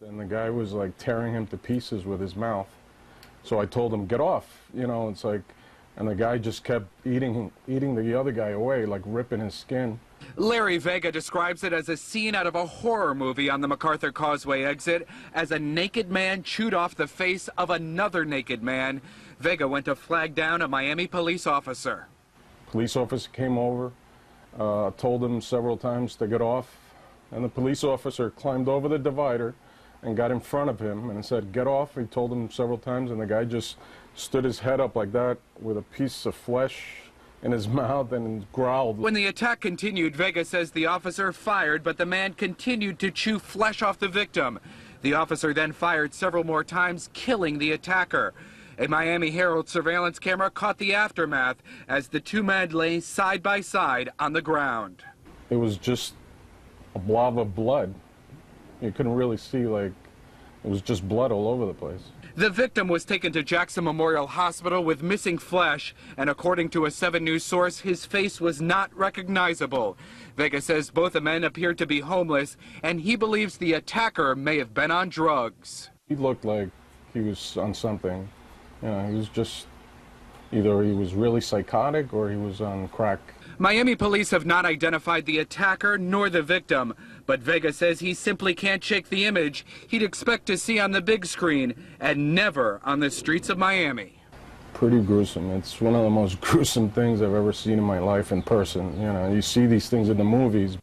And the guy was like tearing him to pieces with his mouth. So I told him, get off, you know, it's like, and the guy just kept eating the other guy away, like ripping his skin. Larry Vega describes it as a scene out of a horror movie on the MacArthur Causeway exit as a naked man chewed off the face of another naked man. Vega went to flag down a Miami police officer. Police officer came over, told him several times to get off, and the police officer climbed over the divider and got in front of him and said, get off. He told him several times, and the guy just stood his head up like that with a piece of flesh in his mouth and growled. When the attack continued, Vega says the officer fired, but the man continued to chew flesh off the victim. The officer then fired several more times, killing the attacker. A Miami Herald surveillance camera caught the aftermath as the two men lay side by side on the ground. It was just a blob of blood. You couldn't really see, like, it was just blood all over the place. The victim was taken to Jackson Memorial Hospital with missing flesh, and according to a 7 News source, his face was not recognizable. Vega says both the men appeared to be homeless, and he believes the attacker may have been on drugs. He looked like he was on something. You know, he was just, either he was really psychotic or he was on crack. Miami police have not identified the attacker nor the victim, but Vega says he simply can't shake the image he'd expect to see on the big screen and never on the streets of Miami. Pretty gruesome. It's one of the most gruesome things I've ever seen in my life in person. You know, you see these things in the movies.